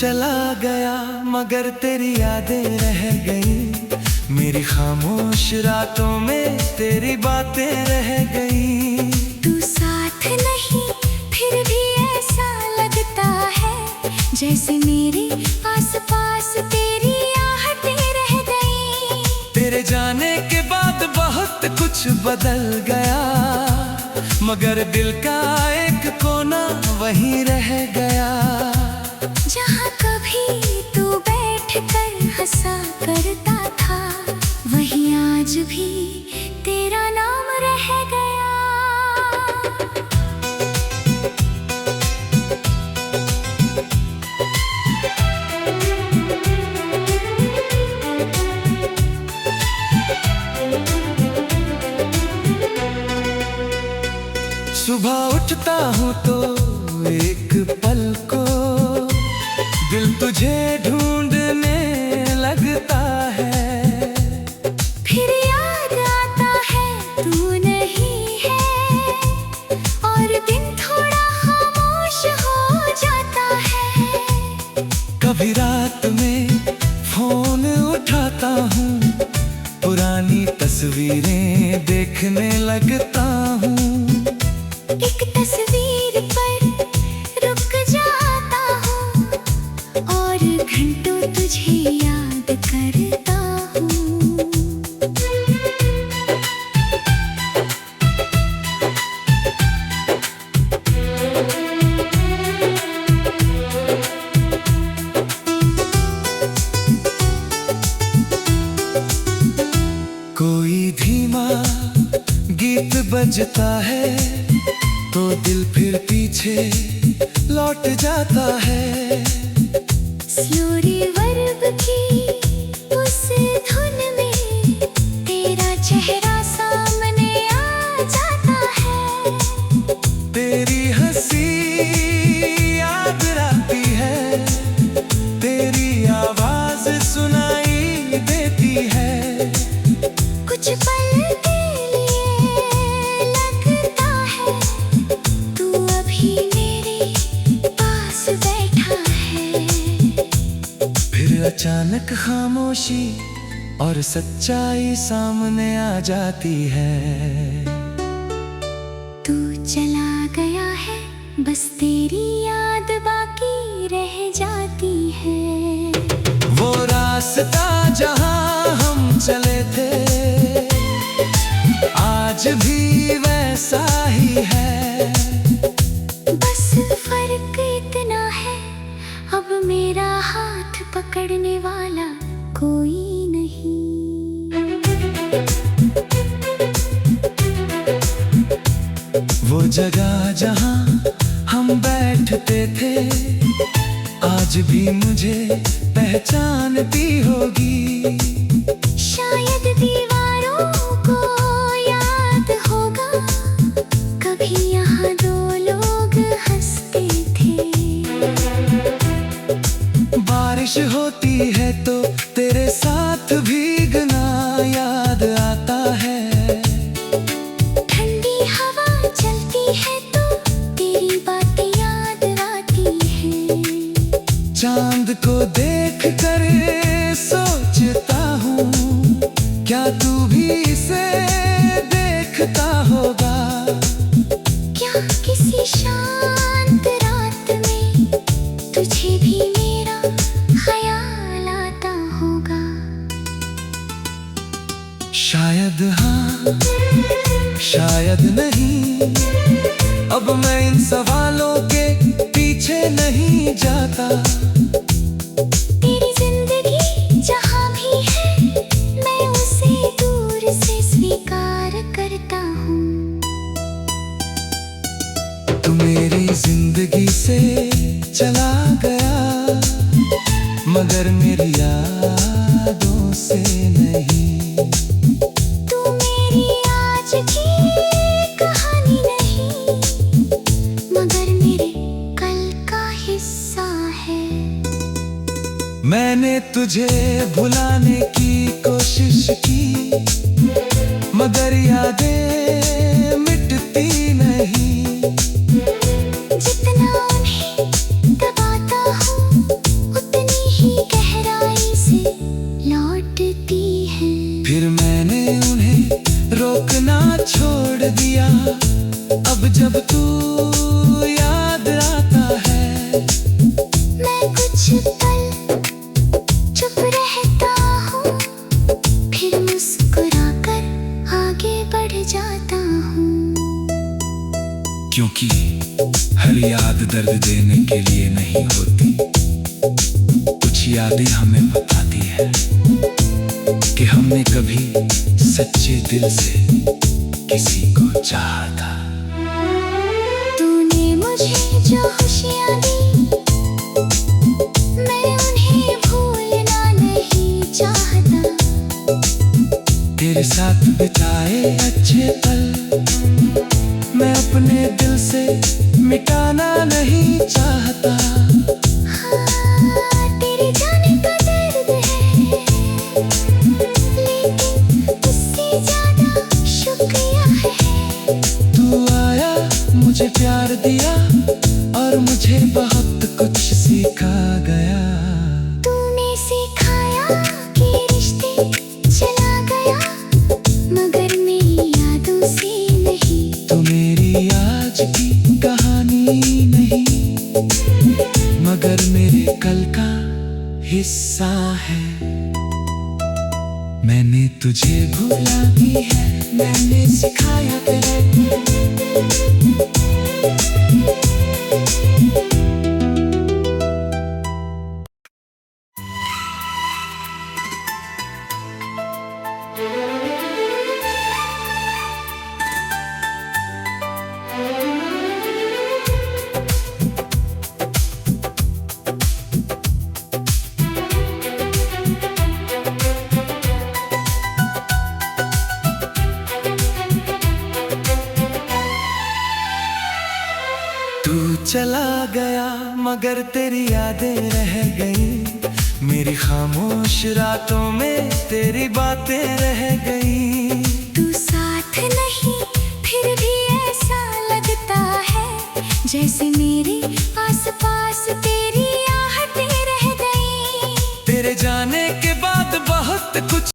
चला गया मगर तेरी यादें रह गई, मेरी खामोश रातों में तेरी बातें रह गई। तू साथ नहीं फिर भी ऐसा लगता है जैसे मेरे आसपास तेरी आहटें रह गई। तेरे जाने के बाद बहुत कुछ बदल गया मगर दिल का एक कोना वहीं रह गया। जहाँ कभी तू बैठ कर हंसा करता था वहीं आज भी तेरा नाम रह गया। सुबह उठता हूँ तो एक पल को दिल तुझे ढूंढने लगता है, फिर याद आता है तू नहीं है और दिन थोड़ा खामोश हो जाता है। कभी रात में फोन उठाता हूँ, पुरानी तस्वीरें देखने लगता हूँ। एक तस्वीर पर रुक जाता हूँ और घंटों तुझे याद करता हूँ। कोई धीमा गीत बजता है तो दिल फिर पीछे लौट जाता है। स्लो रिवर्ब की उस धुन में तेरा चेहरा सामने आ जाता है। तेरी हंसी याद आती है, तेरी आवाज सुनाई देती है। कुछ पल के लिए लगता है तू अभी मेरे पास बैठा है। फिर अचानक खामोशी और सच्चाई सामने आ जाती है। तू चला गया है बस तेरी याद बाकी रह जाती है। वो रास्ता जहां हम चले थे आज भी वैसा ही है। बस फर्क इतना है अब मेरा हाथ पकड़ने वाला कोई नहीं। वो जगह जहां हम बैठते थे आज भी मुझे पहचानती होगी। शायद दीवारों को याद होगा कभी यहाँ दो लोग हंसते थे। बारिश होती है तो तेरे साथ भीगना याद आता है। ठंडी हवा चलती है तो तेरी बातें याद आती है। चांद को देख कर सोचता हूँ क्या तू भी इसे देखता होगा। क्या किसी शांत रात में तुझे भी मेरा ख्याल आता होगा। शायद हाँ शायद नहीं, अब मैं इन सवालों के पीछे नहीं जाता। तेरी जिंदगी जहाँ भी है मैं उसे दूर से स्वीकार करता हूँ। तू मेरी जिंदगी से चला गया मगर मेरी यादों से नहीं। तू मेरी आज की कहानी नहीं मगर मेरे कल का हिस्सा है। मैंने तुझे भुलाने की कोशिश की मगर यादें मिटती नहीं। जितना उन्हें दबाता हूँ क्योंकि हर याद दर्द देने के लिए नहीं होती। कुछ यादें हमें बताती है कि हमने कभी सच्चे दिल से किसी को चाहा था। तूने मुझे जो खुशियाँ दी, मैं उन्हें भूलना नहीं चाहता। तेरे साथ बिताए अच्छे पल मैं अपने दिल से मिटाना नहीं चाहता। हाँ, तेरे जाने का दर्द है, लेकिन उससे ज्यादा शुक्रिया है। तू आया, मुझे प्यार दिया और मुझे बहुत कुछ सिखा गया। तूने सिखाया कि रिश्ते चला गया, मगर मेरी यादों से नहीं। तू मेरी आज की कहानी नहीं, मगर मेरे कल का हिस्सा है। मैंने तुझे भुला दी है, मैंने सिखाया तेरे। तू चला गया मगर तेरी यादें रह गई। मेरी खामोश रातों में तेरी बातें रह गई। तू साथ नहीं फिर भी ऐसा लगता है, जैसे मेरे आसपास तेरे